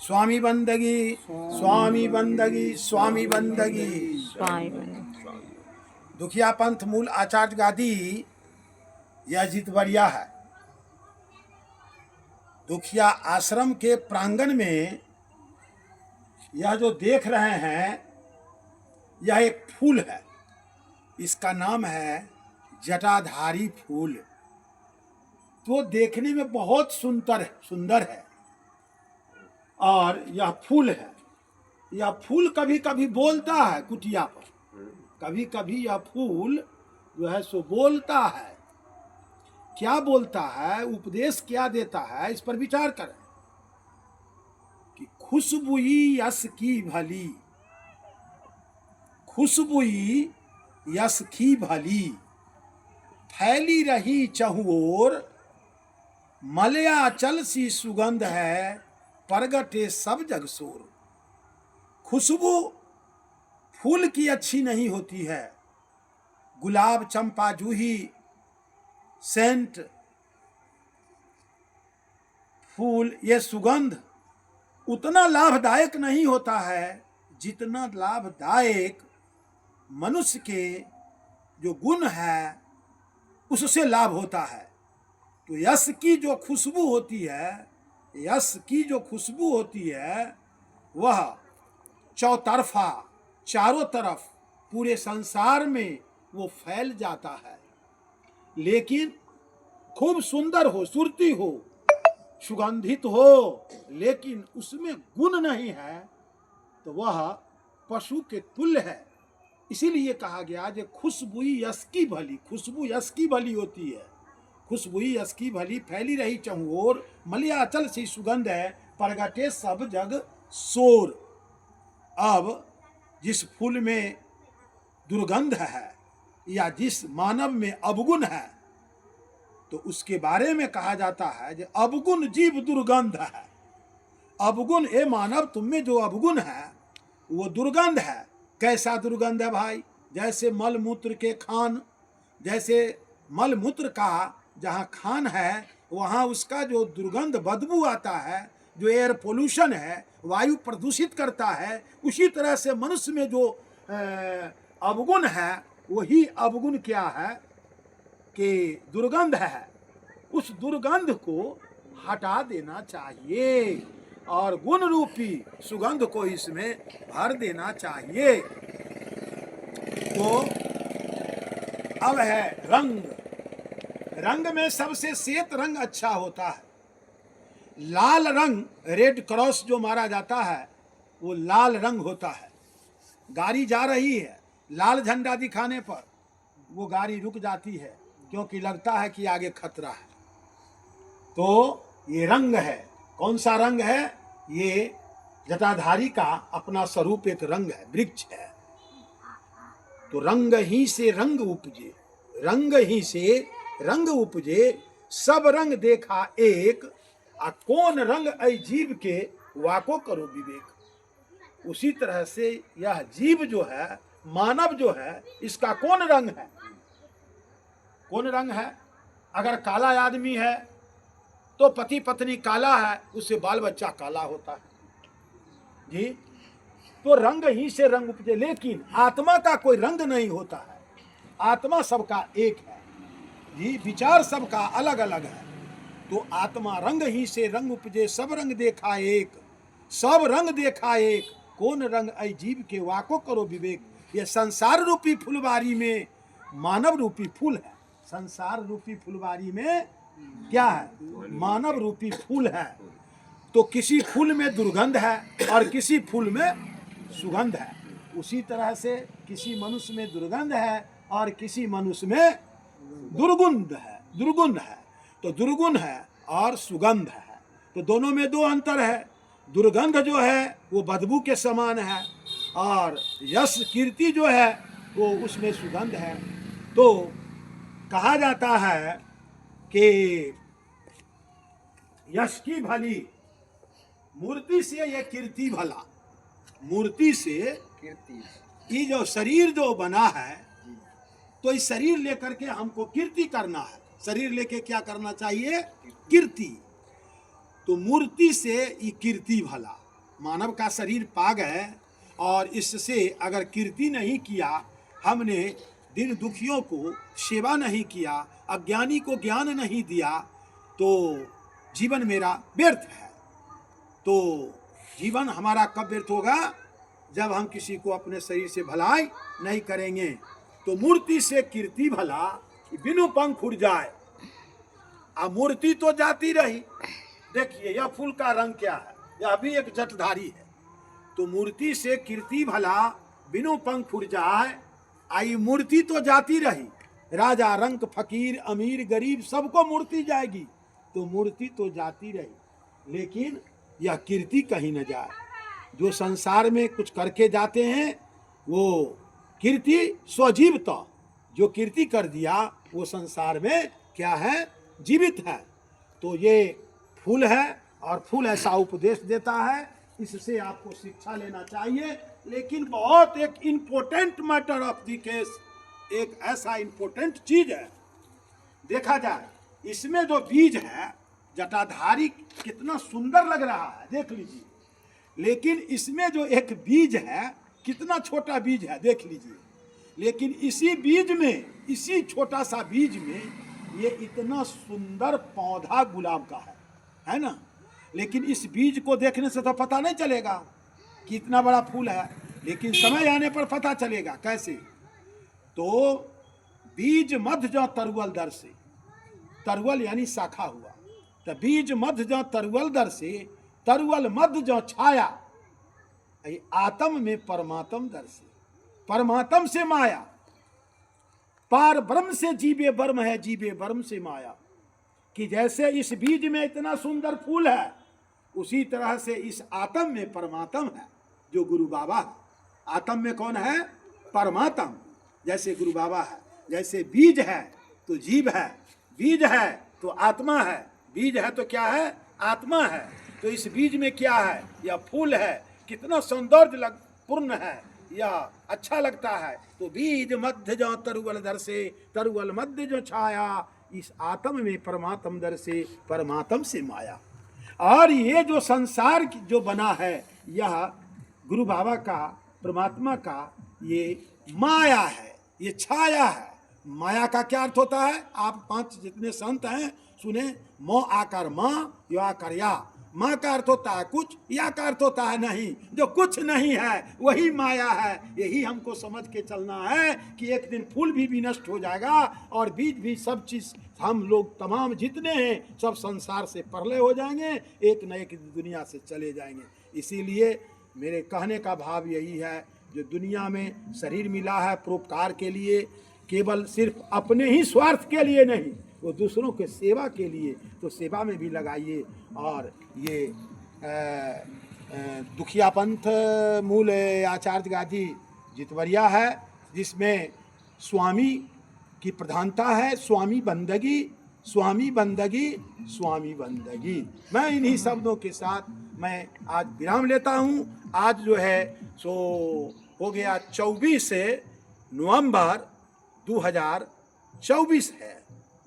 स्वामी बंदगी, स्वामी बंदगी, स्वामी बंदगी। दुखिया पंथ मूल आचार्य गादी यह जितवरिया है। दुखिया आश्रम के प्रांगण में यह जो देख रहे हैं यह एक फूल है। इसका नाम है जटाधारी फूल। तो देखने में बहुत सुंदर है और यह फूल है। यह फूल कभी कभी बोलता है कुटिया पर, कभी कभी यह फूल जो है सो बोलता है। क्या बोलता है, उपदेश क्या देता है, इस पर विचार करें कि खुशबुई यश की भली, खुशबुई यश की भली, फैली रही चहुओर, मलयाचल सी सुगंध है, परगटे सब जग शोर। खुशबू फूल की अच्छी नहीं होती है। गुलाब, चंपा, जूही, सेंट फूल, ये सुगंध उतना लाभदायक नहीं होता है जितना लाभदायक मनुष्य के जो गुण है उससे लाभ होता है। तो यश की जो खुशबू होती है, यश की जो खुशबू होती है वह चौतरफा, चारों तरफ पूरे संसार में वो फैल जाता है। लेकिन खूब सुंदर हो, सुरती हो, सुगंधित हो, लेकिन उसमें गुण नहीं है तो वह पशु के तुल्य है। इसीलिए कहा गया कि खुशबुई यश की भली, खुशबू यश की भली होती है। खुशबुई यश की भली, फैली रही चहुओर, मलयाचल सी सुगंध है, परगटे सब जग शोर। अब जिस फूल में दुर्गंध है या जिस मानव में अवगुण है तो उसके बारे में कहा जाता है कि अवगुण जीव दुर्गंध है। अवगुण, ए मानव तुम में जो अवगुण है वो दुर्गंध है। कैसा दुर्गंध है भाई? जैसे मल मूत्र के खान, जैसे मल मूत्र का जहाँ खान है वहाँ उसका जो दुर्गंध बदबू आता है, जो एयर पोल्यूशन है, वायु प्रदूषित करता है, उसी तरह से मनुष्य में जो अवगुण है वही अवगुण क्या है कि दुर्गंध है। उस दुर्गंध को हटा देना चाहिए और गुण रूपी सुगंध को इसमें भर देना चाहिए। तो अब है रंग। रंग में सबसे श्वेत रंग अच्छा होता है। लाल रंग, रेड क्रॉस जो मारा जाता है वो लाल रंग होता है। गाड़ी जा रही है, लाल झंडा दिखाने पर वो गाड़ी रुक जाती है क्योंकि लगता है कि आगे खतरा है। तो ये रंग है। कौन सा रंग है? ये जटाधारी का अपना स्वरूप एक रंग है, वृक्ष है। तो रंग ही से रंग उपजे, रंग ही से रंग उपजे, सब रंग देखा एक, आ कौन रंग ऐ जीव के वाको करो विवेक। उसी तरह से यह जीव जो है, मानव जो है, इसका कौन रंग है? कौन रंग है? अगर काला आदमी है तो पति पत्नी काला है, उससे बाल बच्चा काला होता है जी। तो रंग ही से रंग उपजे, लेकिन आत्मा का कोई रंग नहीं होता है। आत्मा सबका एक है जी, विचार सबका अलग अलग है। तो आत्मा रंग ही से रंग उपजे, सब रंग देखा एक, सब रंग देखा एक, कौन रंग ऐ जीव के वाको करो विवेक। ये संसार रूपी फुलवारी में मानव रूपी फूल है। संसार रूपी फुलवारी में क्या है? मानव रूपी फूल है। तो किसी फूल में दुर्गंध है और किसी फूल में सुगंध है। उसी तरह से किसी मनुष्य में दुर्गंध है और किसी मनुष्य में दुर्गुण है, दुर्गुण है। तो दुर्गुण है और सुगंध है, तो दोनों में दो अंतर है। दुर्गंध जो है वो बदबू के समान है और यश कीर्ति जो है वो उसमें सुगंध है। तो कहा जाता है कि यश की भली, मूर्ति से ये कीर्ति भला। मूर्ति से कीर्ति, ये जो शरीर जो बना है तो इस शरीर लेकर के हमको कीर्ति करना है। शरीर लेके क्या करना चाहिए? कीर्ति। तो मूर्ति से ये कीर्ति भला। मानव का शरीर पा गए और इससे अगर कीर्ति नहीं किया, हमने दिन दुखियों को सेवा नहीं किया, अज्ञानी को ज्ञान नहीं दिया, तो जीवन मेरा व्यर्थ है। तो जीवन हमारा कब व्यर्थ होगा? जब हम किसी को अपने शरीर से भलाई नहीं करेंगे। तो मूर्ति से कीर्ति भला बिनु पंख उड़ जाए। अब मूर्ति तो जाती रही। देखिए यह फूल का रंग क्या है, यह भी एक जटधारी है। तो मूर्ति से कीर्ति भला बिनु पंख उड़ जाए। आई मूर्ति तो जाती रही, राजा रंक फकीर अमीर गरीब सबको मूर्ति जाएगी। तो मूर्ति तो जाती रही, लेकिन यह कीर्ति कहीं न जाए। जो संसार में कुछ करके जाते हैं वो कीर्ति स्वजीवता, जो कीर्ति कर दिया वो संसार में क्या है? जीवित है। तो ये फूल है और फूल ऐसा उपदेश देता है, इससे आपको शिक्षा लेना चाहिए। लेकिन बहुत एक important matter of the case, एक ऐसा इम्पोर्टेंट चीज है, देखा जाए इसमें जो बीज है जटाधारी कितना सुंदर लग रहा है, देख लीजिए। लेकिन इसमें जो एक बीज है कितना छोटा बीज है, देख लीजिए। लेकिन इसी बीज में, इसी छोटा सा बीज में ये इतना सुंदर पौधा गुलाब का है ना। लेकिन इस बीज को देखने से तो पता नहीं चलेगा कि इतना बड़ा फूल है, लेकिन समय आने पर पता चलेगा। कैसे? तो बीज मध्य जो तरुअल दर से, तरुअल यानी शाखा हुआ, तो बीज मध्य जो तरुअल दर से, तरुअल मध्य जो छाया, आत्म में परमात्म दर से, परमात्म से माया, पार ब्रह्म से जीवे ब्रह्म है, जीवे ब्रह्म से माया। कि जैसे इस बीज में इतना सुंदर फूल है, उसी तरह से इस आत्म में परमात्म है जो गुरु बाबा है। आत्म में कौन है? परमात्म। जैसे गुरु बाबा है, जैसे बीज है तो जीव है, बीज है तो आत्मा है, बीज है तो क्या है? आत्मा है। तो इस बीज में क्या है? यह फूल है, कितना सौंदर्य पूर्ण है, यह अच्छा लगता है। तो बीज मध्य जो तरुअल दर से, तरुअल मध्य जो छाया, इस आत्म में परमात्म दर से, परमात्म से माया। और ये जो संसार जो बना है, यह गुरु बाबा का, परमात्मा का ये माया है, ये छाया है। माया का क्या अर्थ होता है? आप 5 जितने संत हैं सुने, मो आकर माँ, यो आकर या। माँ का अर्थ होता है कुछ, या का अर्थ होता है नहीं। जो कुछ नहीं है वही माया है। यही हमको समझ के चलना है कि एक दिन फूल भी विनष्ट हो जाएगा और बीज भी, सब चीज़ हम लोग तमाम जितने हैं सब संसार से परले हो जाएंगे, एक न एक दुनिया से चले जाएंगे। इसीलिए मेरे कहने का भाव यही है, जो दुनिया में शरीर मिला है परोपकार के लिए, केवल सिर्फ अपने ही स्वार्थ के लिए नहीं, वो दूसरों के सेवा के लिए, तो सेवा में भी लगाइए। और ये दुखिया पंथ मूल आचार्य गादी जितवरिया है, जिसमें स्वामी की प्रधानता है। स्वामी बंदगी, स्वामी बंदगी, स्वामी बंदगी। मैं इन्हीं शब्दों के साथ मैं आज विराम लेता हूँ। आज जो है सो हो गया 24 नवंबर 2024 है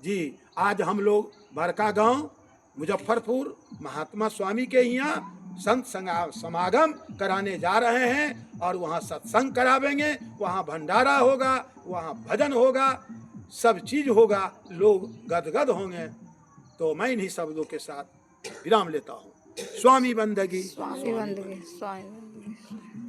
जी। आज हम लोग बड़का गांव मुजफ्फरपुर महात्मा स्वामी के यहाँ संत समागम कराने जा रहे हैं और वहाँ सत्संग करावेंगे, वहाँ भंडारा होगा, वहाँ भजन होगा, सब चीज़ होगा, लोग गदगद होंगे। तो मैं इन्हीं शब्दों के साथ विराम लेता हूँ। स्वामी बंदगी, स्वामी बंदगी, स्वामी बंदगी।